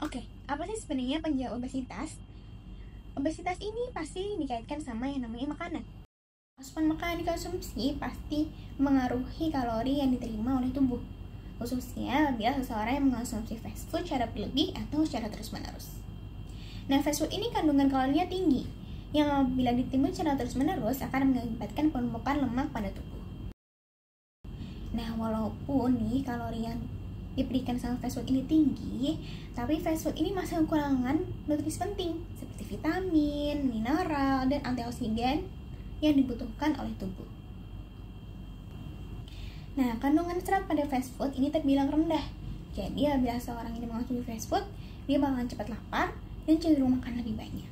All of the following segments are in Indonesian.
Oke, apa sih sebenarnya penyebab obesitas? Obesitas ini pasti dikaitkan sama yang namanya makanan. Asupan makanan dikonsumsi pasti mengaruhi kalori yang diterima oleh tubuh, khususnya bila seseorang yang mengonsumsi fast food secara berlebih atau secara terus-menerus. Nah, fast food ini kandungan kalorinya tinggi, yang bila ditimbun secara terus-menerus akan mengakibatkan penumpukan lemak pada tubuh. Nah, walaupun nih kalori yang diberikan sama fast food ini tinggi, tapi fast food ini masih kekurangan nutrisi penting seperti vitamin, mineral, dan antioksidan yang dibutuhkan oleh tubuh. Nah, kandungan serat pada fast food ini terbilang rendah. Jadi, apabila seorang ini mengonsumsi fast food, dia bakalan cepat lapar dan cenderung makan lebih banyak.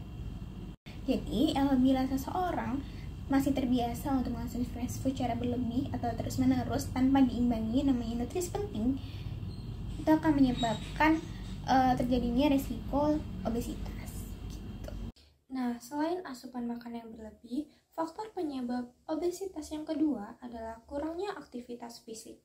Jadi, apabila seseorang masih terbiasa untuk mengonsumsi fast food secara berlebih atau terus-menerus tanpa diimbangi namanya nutrisi penting, itu akan menyebabkan terjadinya resiko obesitas gitu. Nah, selain asupan makan yang berlebih, faktor penyebab obesitas yang kedua adalah kurangnya aktivitas fisik.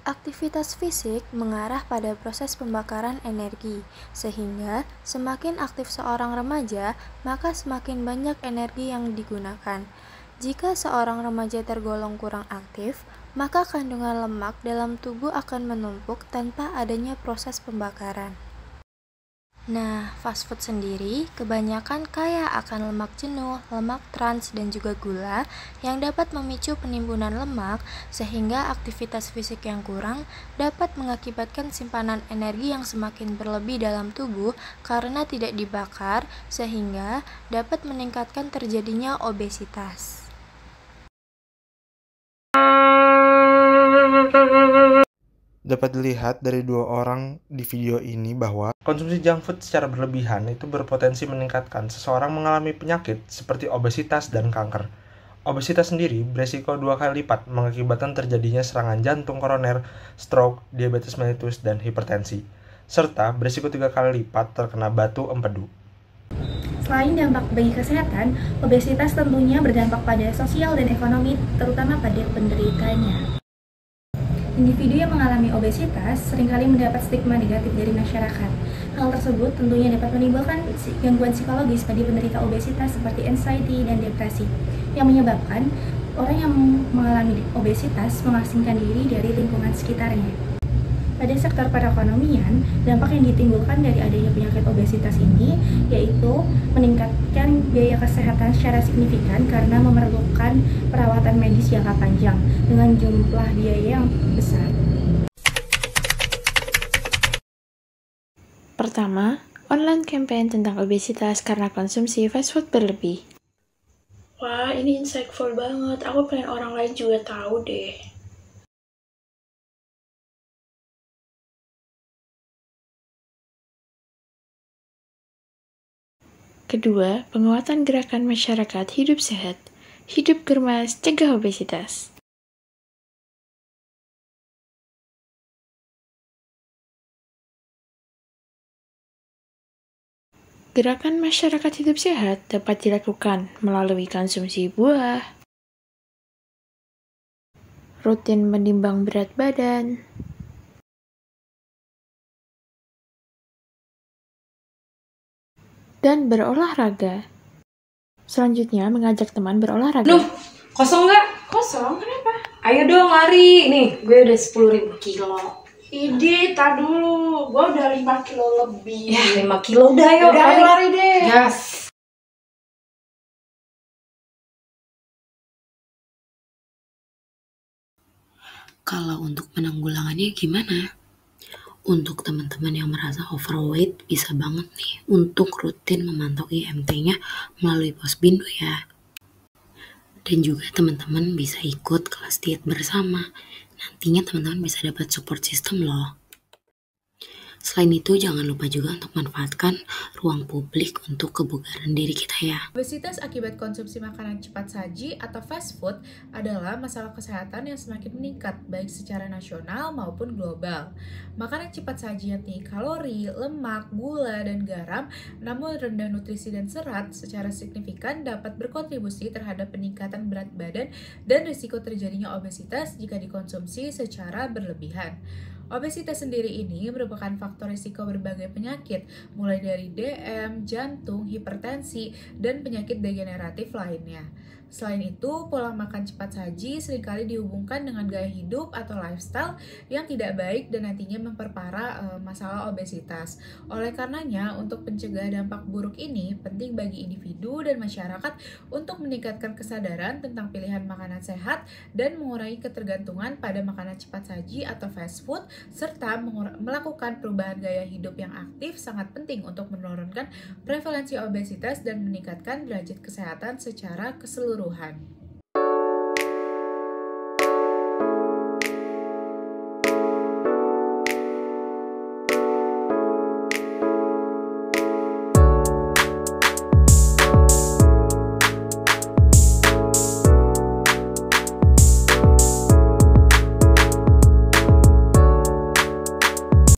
Aktivitas fisik mengarah pada proses pembakaran energi, sehingga semakin aktif seorang remaja, maka semakin banyak energi yang digunakan. Jika seorang remaja tergolong kurang aktif, maka kandungan lemak dalam tubuh akan menumpuk tanpa adanya proses pembakaran. Nah, fast food sendiri kebanyakan kaya akan lemak jenuh, lemak trans, dan juga gula yang dapat memicu penimbunan lemak sehingga aktivitas fisik yang kurang dapat mengakibatkan simpanan energi yang semakin berlebih dalam tubuh karena tidak dibakar sehingga dapat meningkatkan terjadinya obesitas. Dapat dilihat dari dua orang di video ini bahwa konsumsi junk food secara berlebihan itu berpotensi meningkatkan seseorang mengalami penyakit seperti obesitas dan kanker. Obesitas sendiri beresiko 2 kali lipat mengakibatkan terjadinya serangan jantung koroner, stroke, diabetes mellitus, dan hipertensi, serta beresiko 3 kali lipat terkena batu empedu. Selain dampak bagi kesehatan, obesitas tentunya berdampak pada sosial dan ekonomi, terutama pada penderitanya. Individu yang mengalami obesitas seringkali mendapat stigma negatif dari masyarakat. Hal tersebut tentunya dapat menimbulkan gangguan psikologis bagi penderita obesitas seperti anxiety dan depresi, yang menyebabkan orang yang mengalami obesitas mengasingkan diri dari lingkungan sekitarnya. Pada sektor perekonomian, dampak yang ditimbulkan dari adanya penyakit obesitas ini yaitu meningkatkan biaya kesehatan secara signifikan karena memerlukan perawatan medis jangka panjang dengan jumlah biaya yang besar. Pertama, online campaign tentang obesitas karena konsumsi fast food berlebih. Wah, ini insightful banget. Aku pengen orang lain juga tahu deh. Kedua, penguatan gerakan masyarakat hidup sehat. Hidup gemas, cegah obesitas. Gerakan masyarakat hidup sehat dapat dilakukan melalui konsumsi buah, rutin menimbang berat badan, dan berolahraga. Selanjutnya, mengajak teman berolahraga. Nuh, kosong nggak? Kosong, kenapa? Ayo dong lari. Nih, gue udah 10.000 kilo. Ide, tar dulu. Gue udah 5 kilo lebih. Ya, 5 kilo udah yuk. Udah, lari deh. Yes. Kalau untuk penanggulangannya gimana? Untuk teman-teman yang merasa overweight, bisa banget nih untuk rutin memantau IMT-nya melalui Posbindu ya. Dan juga teman-teman bisa ikut kelas diet bersama. Nantinya teman-teman bisa dapat support system loh. Selain itu, jangan lupa juga untuk manfaatkan ruang publik untuk kebugaran diri kita ya. Obesitas akibat konsumsi makanan cepat saji atau fast food adalah masalah kesehatan yang semakin meningkat, baik secara nasional maupun global. Makanan cepat saji yang tinggi kalori, lemak, gula, dan garam, namun rendah nutrisi dan serat, secara signifikan dapat berkontribusi terhadap peningkatan berat badan dan risiko terjadinya obesitas jika dikonsumsi secara berlebihan. Obesitas sendiri ini merupakan faktor risiko berbagai penyakit, mulai dari DM, jantung, hipertensi, dan penyakit degeneratif lainnya. Selain itu, pola makan cepat saji seringkali dihubungkan dengan gaya hidup atau lifestyle yang tidak baik dan nantinya memperparah masalah obesitas. Oleh karenanya, untuk mencegah dampak buruk ini, penting bagi individu dan masyarakat untuk meningkatkan kesadaran tentang pilihan makanan sehat dan mengurangi ketergantungan pada makanan cepat saji atau fast food, serta melakukan perubahan gaya hidup yang aktif sangat penting untuk menurunkan prevalensi obesitas dan meningkatkan derajat kesehatan secara keseluruhan.